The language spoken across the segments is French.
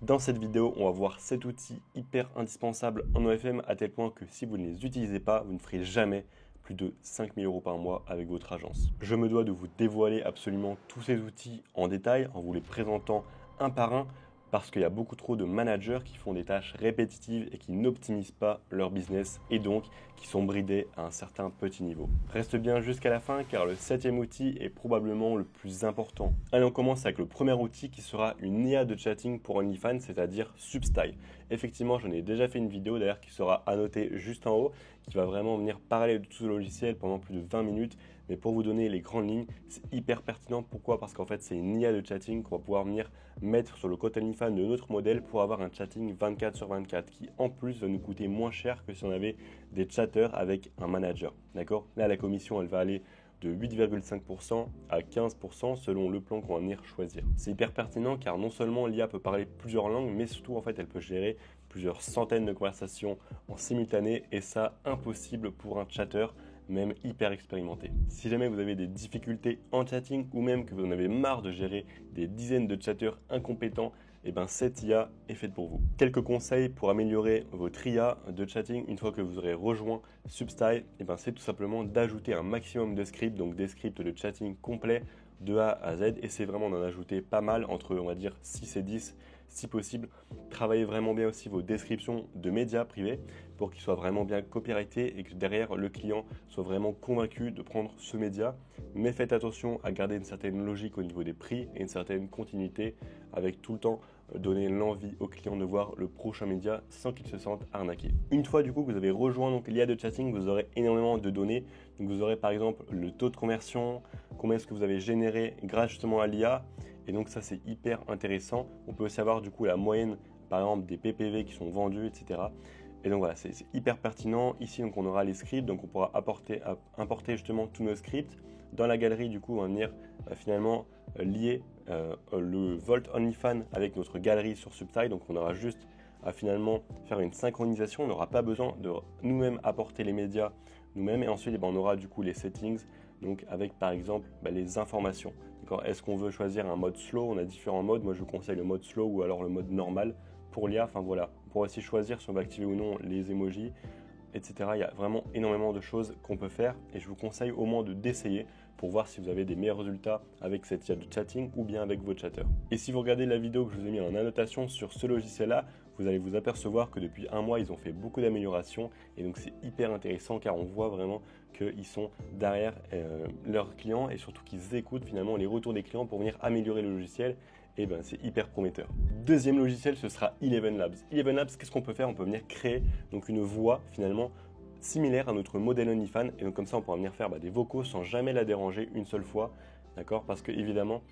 Dans cette vidéo, on va voir 7 outils hyper indispensables en OFM à tel point que si vous ne les utilisez pas, vous ne ferez jamais plus de 5 000 € par mois avec votre agence. Je me dois de vous dévoiler absolument tous ces outils en détail en vous les présentant un par un parce qu'il y a beaucoup trop de managers qui font des tâches répétitives et qui n'optimisent pas leur business et donc qui sont bridés à un certain petit niveau. Reste bien jusqu'à la fin car le 7e outil est probablement le plus important. Allez, on commence avec le premier outil qui sera une IA de chatting pour OnlyFans, c'est-à-dire Substyle. Effectivement, j'en ai déjà fait une vidéo d'ailleurs qui sera annotée juste en haut, qui va vraiment venir parler de tout ce logiciel pendant plus de 20 minutes. Mais pour vous donner les grandes lignes, c'est hyper pertinent. Pourquoi? Parce qu'en fait, c'est une IA de chatting qu'on va pouvoir venir mettre sur le compte OnlyFans de notre modèle pour avoir un chatting 24/24 qui en plus va nous coûter moins cher que si on avait des chatteurs avec un manager. D'accord? Là, la commission, elle va aller de 8,5% à 15% selon le plan qu'on va venir choisir. C'est hyper pertinent car non seulement l'IA peut parler plusieurs langues, mais surtout en fait elle peut gérer plusieurs centaines de conversations en simultané et ça impossible pour un chatteur même hyper expérimenté. Si jamais vous avez des difficultés en chatting ou même que vous en avez marre de gérer des dizaines de chatteurs incompétents, et ben cette IA est faite pour vous. Quelques conseils pour améliorer votre IA de chatting une fois que vous aurez rejoint Substyle, et ben c'est tout simplement d'ajouter un maximum de scripts, donc des scripts de chatting complets de A à Z, et c'est vraiment d'en ajouter pas mal, entre on va dire 6 et 10 si possible. Travaillez vraiment bien aussi vos descriptions de médias privés pour qu'ils soient vraiment bien copyrightés et que derrière le client soit vraiment convaincu de prendre ce média. Mais faites attention à garder une certaine logique au niveau des prix et une certaine continuité avec tout le temps donner l'envie au client de voir le prochain média sans qu'il se sente arnaqué. Une fois du coup que vous avez rejoint donc l'IA de chatting, vous aurez énormément de données. Donc vous aurez par exemple le taux de conversion, combien est-ce que vous avez généré grâce justement à l'IA. Et donc ça c'est hyper intéressant. On peut aussi avoir du coup la moyenne par exemple des PPV qui sont vendus, etc. Et donc voilà, c'est hyper pertinent. Ici donc on aura les scripts, donc on pourra importer justement tous nos scripts. Dans la galerie du coup on va venir finalement lier le Volt OnlyFans avec notre galerie sur Substyle. Donc on aura juste à finalement faire une synchronisation. On n'aura pas besoin de nous-mêmes apporter les médias nous-mêmes. Et ensuite on aura du coup les settings, donc avec par exemple les informations. Est-ce qu'on veut choisir un mode slow? On a différents modes. Moi je vous conseille le mode slow ou alors le mode normal pour l'IA. Enfin voilà, on pourra aussi choisir si on va activer ou non les emojis, etc. Il y a vraiment énormément de choses qu'on peut faire et je vous conseille au moins d'essayer pour voir si vous avez des meilleurs résultats avec cette IA de chatting ou bien avec vos chatteurs. Et si vous regardez la vidéo que je vous ai mis en annotation sur ce logiciel-là, vous allez vous apercevoir que depuis un mois, ils ont fait beaucoup d'améliorations et donc c'est hyper intéressant car on voit vraiment qu'ils sont derrière leurs clients et surtout qu'ils écoutent finalement les retours des clients pour venir améliorer le logiciel. Et ben c'est hyper prometteur. Deuxième logiciel, ce sera Eleven Labs. Eleven Labs, qu'est-ce qu'on peut faire? On peut venir créer donc une voix finalement similaire à notre modèle OnlyFans et donc comme ça on pourra venir faire des vocaux sans jamais la déranger une seule fois, d'accord? Parce que évidemment,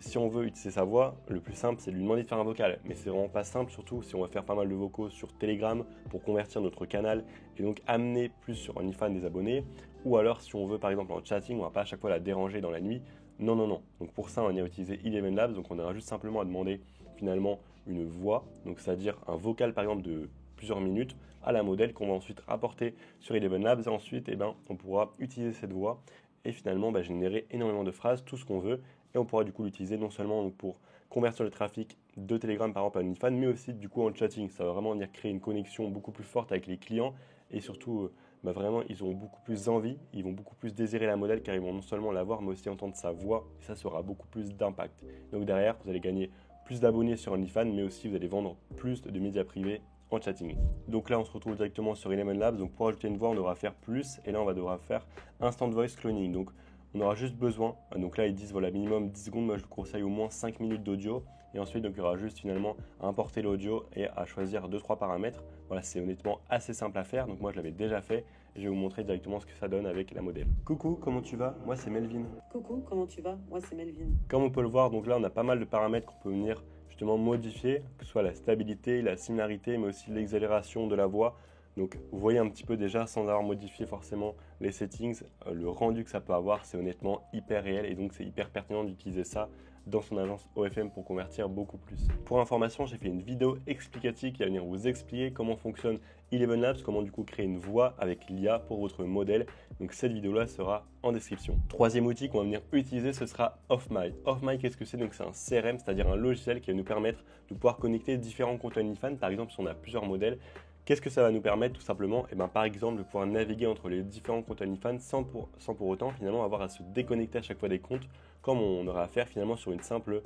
si on veut utiliser sa voix, le plus simple c'est de lui demander de faire un vocal, mais c'est vraiment pas simple, surtout si on va faire pas mal de vocaux sur Telegram pour convertir notre canal et donc amener plus sur OnlyFans des abonnés, ou alors si on veut par exemple en chatting, on va pas à chaque fois la déranger dans la nuit. Non. Donc pour ça, on a utilisé Eleven Labs. Donc on aura juste simplement à demander finalement une voix, donc c'est-à-dire un vocal par exemple de plusieurs minutes à la modèle qu'on va ensuite rapporter sur Eleven Labs. Et ensuite, on pourra utiliser cette voix et finalement générer énormément de phrases, tout ce qu'on veut. Et on pourra du coup l'utiliser non seulement donc, pour convertir le trafic de Telegram par exemple à OnlyFans, mais aussi du coup en chatting. Ça va vraiment venir créer une connexion beaucoup plus forte avec les clients et surtout vraiment ils auront beaucoup plus envie, ils vont beaucoup plus désirer la modèle car ils vont non seulement la voir mais aussi entendre sa voix et ça aura beaucoup plus d'impact. Donc derrière vous allez gagner plus d'abonnés sur OnlyFans mais aussi vous allez vendre plus de médias privés en chatting. Donc là on se retrouve directement sur Eleven Labs. Donc pour ajouter une voix on devra faire plus et là on va devoir faire Instant Voice Cloning. Donc on aura juste besoin, donc là ils disent voilà minimum 10 secondes, moi je vous conseille au moins 5 minutes d'audio et ensuite donc il y aura juste finalement à importer l'audio et à choisir 2-3 paramètres. Voilà, c'est honnêtement assez simple à faire, donc moi je l'avais déjà fait et je vais vous montrer directement ce que ça donne avec la modèle. Coucou, comment tu vas? Moi c'est Melvin. Coucou, comment tu vas? Moi c'est Melvin. Comme on peut le voir, donc là on a pas mal de paramètres qu'on peut venir justement modifier, que ce soit la stabilité, la similarité mais aussi l'accélération de la voix. Donc vous voyez un petit peu déjà sans avoir modifié forcément les settings, le rendu que ça peut avoir c'est honnêtement hyper réel et donc c'est hyper pertinent d'utiliser ça dans son agence OFM pour convertir beaucoup plus. Pour information, j'ai fait une vidéo explicative qui va venir vous expliquer comment fonctionne Eleven Labs, comment du coup créer une voix avec l'IA pour votre modèle. Donc cette vidéo-là sera en description. Troisième outil qu'on va venir utiliser, ce sera OffMy. OffMy, qu'est-ce que c'est? Donc c'est un CRM, c'est-à-dire un logiciel qui va nous permettre de pouvoir connecter différents comptes OnlyFans. Par exemple, si on a plusieurs modèles, qu'est-ce que ça va nous permettre tout simplement? Par exemple, de pouvoir naviguer entre les différents comptes OnlyFans sans pour autant finalement avoir à se déconnecter à chaque fois des comptes, comme on aura à faire finalement sur une simple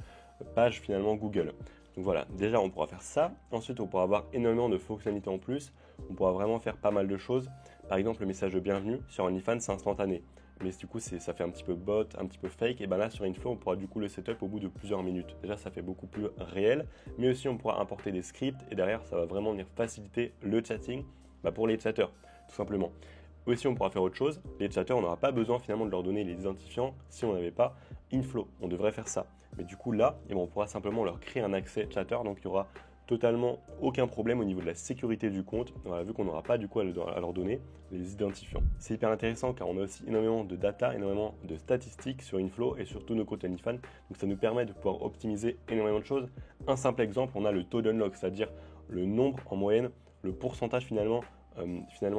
page finalement Google. Donc voilà, déjà on pourra faire ça. Ensuite, on pourra avoir énormément de fonctionnalités en plus. On pourra vraiment faire pas mal de choses. Par exemple, le message de bienvenue sur OnlyFans, c'est instantané. Mais du coup, ça fait un petit peu bot, un petit peu fake. Et là, sur Inflow, on pourra du coup le setup au bout de plusieurs minutes. Déjà, ça fait beaucoup plus réel. Mais aussi, on pourra importer des scripts. Et derrière, ça va vraiment venir faciliter le chatting pour les chatteurs, tout simplement. Aussi, on pourra faire autre chose. Les chatteurs, on n'aura pas besoin finalement de leur donner les identifiants si on n'avait pas Inflow. On devrait faire ça. Mais du coup, là, on pourra simplement leur créer un accès chatter. Donc, il y aura totalement aucun problème au niveau de la sécurité du compte, vu qu'on n'aura pas du coup à leur donner les identifiants. C'est hyper intéressant car on a aussi énormément de data, énormément de statistiques sur Inflow et sur tous nos comptes OnlyFans. Donc ça nous permet de pouvoir optimiser énormément de choses. Un simple exemple, on a le taux d'unlock, c'est-à-dire le nombre en moyenne, le pourcentage finalement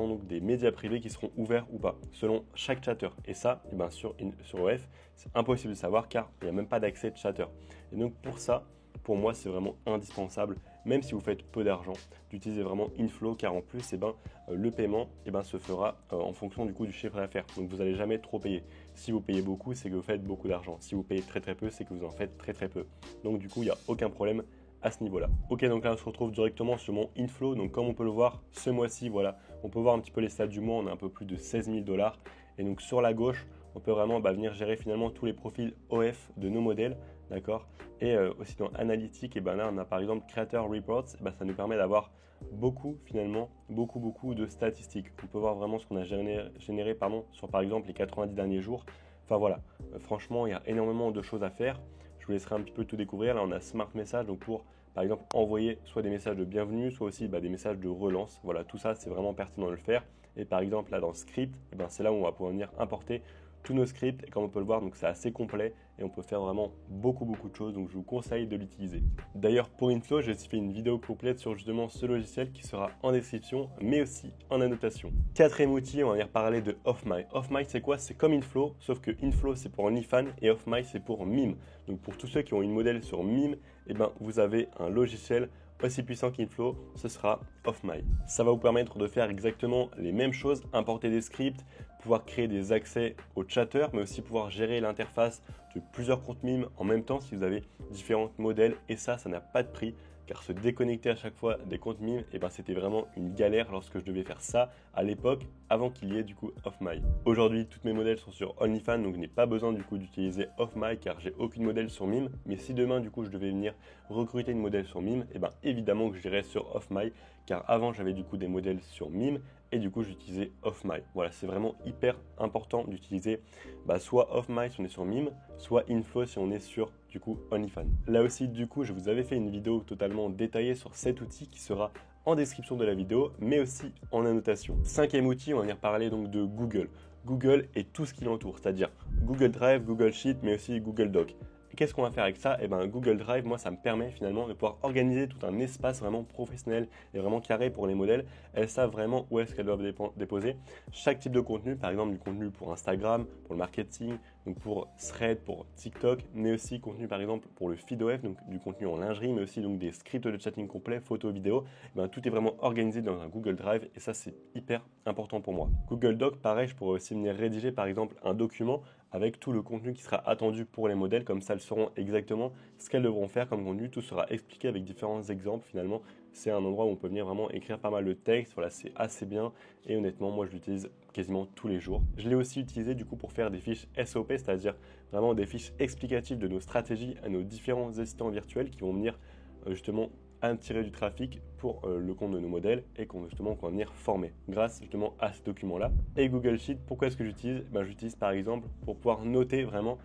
donc des médias privés qui seront ouverts ou pas, selon chaque chatter. Et ça, sur OF, c'est impossible de savoir car il n'y a même pas d'accès de chatter. Et donc pour ça, pour moi, c'est vraiment indispensable, même si vous faites peu d'argent, d'utiliser vraiment Inflow, car en plus, le paiement se fera en fonction du coup du chiffre d'affaires. Donc vous n'allez jamais trop payer. Si vous payez beaucoup, c'est que vous faites beaucoup d'argent. Si vous payez très très peu, c'est que vous en faites très très peu. Donc du coup, il n'y a aucun problème à ce niveau-là. Ok, donc là, on se retrouve directement sur mon Inflow. Donc comme on peut le voir, ce mois-ci, voilà, on peut voir un petit peu les stats du mois. On a un peu plus de 16 000 $. Et donc sur la gauche, on peut vraiment venir gérer finalement tous les profils OF de nos modèles, d'accord? Et aussi dans Analytics, là on a par exemple Creator Reports, ça nous permet d'avoir beaucoup de statistiques. On peut voir vraiment ce qu'on a généré sur par exemple les 90 derniers jours. Enfin voilà, franchement il y a énormément de choses à faire. Je vous laisserai un petit peu tout découvrir. Là on a Smart Message, donc pour par exemple envoyer soit des messages de bienvenue, soit aussi des messages de relance. Voilà, tout ça c'est vraiment pertinent de le faire. Et par exemple là dans Script, c'est là où on va pouvoir venir importer tous nos scripts, et comme on peut le voir, donc c'est assez complet et on peut faire vraiment beaucoup de choses, donc je vous conseille de l'utiliser. D'ailleurs pour Inflow, j'ai aussi fait une vidéo complète sur justement ce logiciel qui sera en description mais aussi en annotation. Quatrième outil, on va venir parler de OffMy. OffMy c'est quoi? C'est comme Inflow, sauf que Inflow c'est pour OnlyFans et OffMy c'est pour Mime. Donc pour tous ceux qui ont une modèle sur Mime, vous avez un logiciel aussi puissant qu'Inflow, ce sera OffMy. Ça va vous permettre de faire exactement les mêmes choses, importer des scripts, pouvoir créer des accès aux chatters, mais aussi pouvoir gérer l'interface de plusieurs comptes Mime en même temps si vous avez différents modèles. Et ça n'a pas de prix, car se déconnecter à chaque fois des comptes Mime, c'était vraiment une galère lorsque je devais faire ça à l'époque, avant qu'il y ait du coup OffMy. Aujourd'hui, tous mes modèles sont sur OnlyFans, donc je n'ai pas besoin du coup d'utiliser OffMy car j'ai aucune modèle sur Mime. Mais si demain du coup je devais venir recruter une modèle sur Mime, évidemment que j'irais sur OffMy, car avant j'avais du coup des modèles sur Mime et du coup j'utilisais OffMy. Voilà, c'est vraiment hyper important d'utiliser soit OffMy si on est sur Mime, soit Inflow si on est sur du coup OnlyFans. Là aussi du coup je vous avais fait une vidéo totalement détaillée sur cet outil qui sera en description de la vidéo, mais aussi en annotation. Cinquième outil, on va venir parler donc de Google. Google et tout ce qui l'entoure, c'est-à-dire Google Drive, Google Sheet, mais aussi Google Doc. Qu'est-ce qu'on va faire avec ça? Google Drive, moi, ça me permet finalement de pouvoir organiser tout un espace vraiment professionnel et vraiment carré pour les modèles. Elles savent vraiment où est-ce qu'elles doivent déposer chaque type de contenu, par exemple du contenu pour Instagram, pour le marketing, donc pour Thread, pour TikTok, mais aussi contenu par exemple pour le feed OF, donc du contenu en lingerie, mais aussi donc des scripts de chatting complet, photos, vidéos. Tout est vraiment organisé dans un Google Drive et ça c'est hyper important pour moi. Google Doc, pareil, je pourrais aussi venir rédiger par exemple un document avec tout le contenu qui sera attendu pour les modèles, comme ça elles sauront exactement ce qu'elles devront faire comme contenu, tout sera expliqué avec différents exemples finalement. C'est un endroit où on peut venir vraiment écrire pas mal de texte, voilà, c'est assez bien et honnêtement moi je l'utilise quasiment tous les jours. Je l'ai aussi utilisé du coup pour faire des fiches SOP, c'est-à-dire vraiment des fiches explicatives de nos stratégies à nos différents assistants virtuels qui vont venir justement attirer du trafic pour le compte de nos modèles et qu'on va venir former grâce justement à ce document là. Et Google Sheet, pourquoi est-ce que j'utilise? J'utilise par exemple pour pouvoir noter vraiment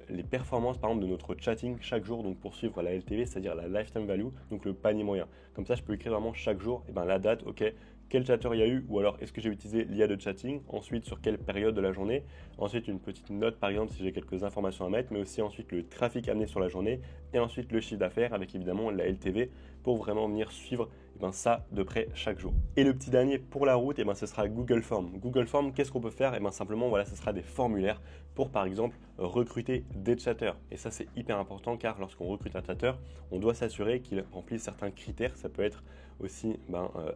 les performances par exemple de notre chatting chaque jour, donc pour suivre la LTV, c'est-à-dire la lifetime value, donc le panier moyen. Comme ça, je peux écrire vraiment chaque jour la date, ok, quel chatter il y a eu, ou alors est-ce que j'ai utilisé l'IA de chatting, ensuite sur quelle période de la journée, ensuite une petite note par exemple si j'ai quelques informations à mettre, mais aussi ensuite le trafic amené sur la journée, et ensuite le chiffre d'affaires avec évidemment la LTV pour vraiment venir suivre ça de près chaque jour. Et le petit dernier pour la route, ce sera Google Forms. Google Forms, qu'est-ce qu'on peut faire? Simplement, voilà, ce sera des formulaires pour par exemple recruter des chatteurs. Et ça, c'est hyper important car lorsqu'on recrute un chatter, on doit s'assurer qu'il remplisse certains critères. Ça peut être aussi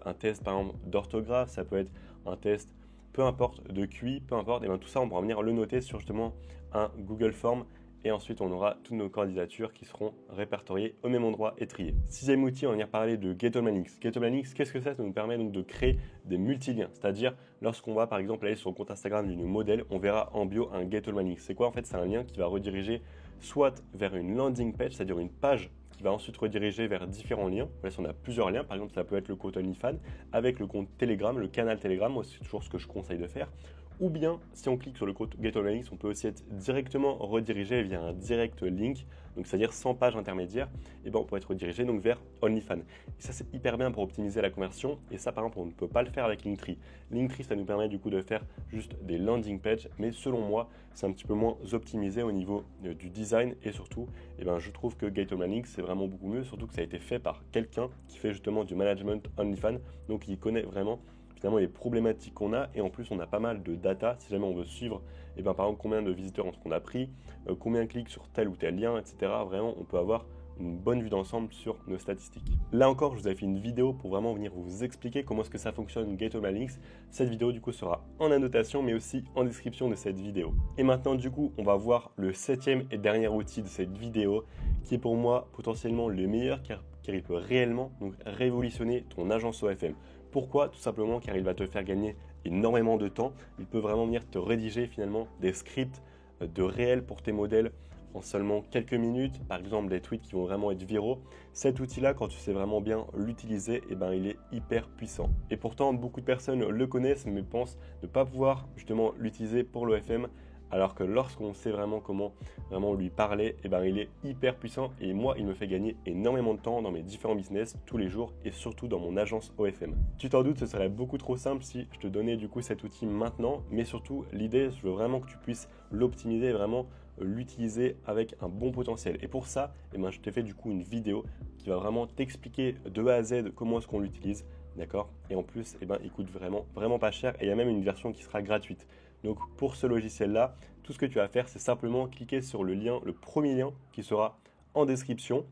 un test par exemple d'orthographe, ça peut être un test, peu importe, de QI, peu importe. Et tout ça, on pourra venir le noter sur justement un Google Form. Et ensuite, on aura toutes nos candidatures qui seront répertoriées au même endroit et triées. Sixième outil, on va venir parler de Getomanix. Getomanix, qu'est-ce que c'est? Ça nous permet donc de créer des multiliens. C'est-à-dire, lorsqu'on va par exemple aller sur le compte Instagram d'une modèle, on verra en bio un Getomanix. C'est quoi en fait? C'est un lien qui va rediriger soit vers une landing page, c'est-à-dire une page qui va ensuite rediriger vers différents liens. Là, si on a plusieurs liens, par exemple, ça peut être le compte OnlyFans avec le compte Telegram, le canal Telegram, moi, c'est toujours ce que je conseille de faire. Ou bien, si on clique sur le code Getomanix, on peut aussi être directement redirigé via un direct link, donc c'est-à-dire sans page intermédiaire, et on peut être redirigé donc vers OnlyFans. Et ça, c'est hyper bien pour optimiser la conversion, et ça, par exemple, on ne peut pas le faire avec Linktree. Linktree, ça nous permet du coup de faire juste des landing pages, mais selon moi, c'est un petit peu moins optimisé au niveau du design, et surtout, je trouve que Getomanix, c'est vraiment beaucoup mieux, surtout que ça a été fait par quelqu'un qui fait justement du management OnlyFans, donc il connaît vraiment finalement les problématiques qu'on a, et en plus on a pas mal de data si jamais on veut suivre par exemple combien de visiteurs on a pris, combien cliquent sur tel ou tel lien, etc. Vraiment on peut avoir une bonne vue d'ensemble sur nos statistiques. Là encore, je vous avais fait une vidéo pour vraiment venir vous expliquer comment est-ce que ça fonctionne Getomanix. Cette vidéo du coup sera en annotation mais aussi en description de cette vidéo. Et maintenant du coup, on va voir le septième et dernier outil de cette vidéo qui est pour moi potentiellement le meilleur car il peut réellement donc révolutionner ton agence OFM. Pourquoi? Tout simplement car il va te faire gagner énormément de temps. Il peut vraiment venir te rédiger finalement des scripts de réel pour tes modèles en seulement quelques minutes, par exemple des tweets qui vont vraiment être viraux. Cet outil-là, quand tu sais vraiment bien l'utiliser, il est hyper puissant. Et pourtant, beaucoup de personnes le connaissent mais pensent ne pas pouvoir justement l'utiliser pour l'OFM. Alors que lorsqu'on sait vraiment comment vraiment lui parler, il est hyper puissant et moi, il me fait gagner énormément de temps dans mes différents business tous les jours et surtout dans mon agence OFM. Tu t'en doutes, ce serait beaucoup trop simple si je te donnais du coup cet outil maintenant, mais surtout l'idée, je veux vraiment que tu puisses l'optimiser et vraiment l'utiliser avec un bon potentiel. Et pour ça, je t'ai fait du coup une vidéo qui va vraiment t'expliquer de A à Z comment est-ce qu'on l'utilise, d'accord? Et en plus, il coûte vraiment pas cher et il y a même une version qui sera gratuite. Donc pour ce logiciel-là, tout ce que tu vas faire, c'est simplement cliquer sur le lien, le premier lien qui sera en description.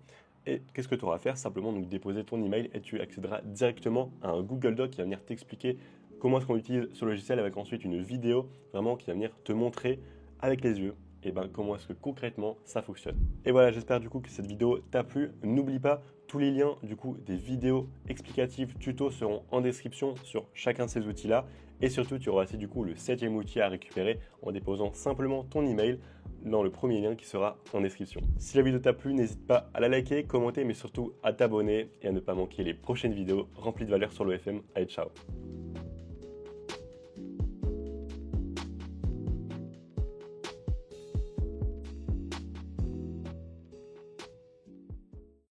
Et qu'est-ce que tu auras à faire? Simplement donc déposer ton email et tu accéderas directement à un Google Doc qui va venir t'expliquer comment est-ce qu'on utilise ce logiciel avec ensuite une vidéo vraiment qui va venir te montrer avec les yeux comment est-ce que concrètement ça fonctionne. Et voilà, j'espère du coup que cette vidéo t'a plu. N'oublie pas, tous les liens du coup des vidéos explicatives, tutos seront en description sur chacun de ces outils-là. Et surtout, tu auras aussi du coup le septième outil à récupérer en déposant simplement ton email dans le premier lien qui sera en description. Si la vidéo t'a plu, n'hésite pas à la liker, commenter, mais surtout à t'abonner et à ne pas manquer les prochaines vidéos remplies de valeur sur l'OFM. Allez, ciao!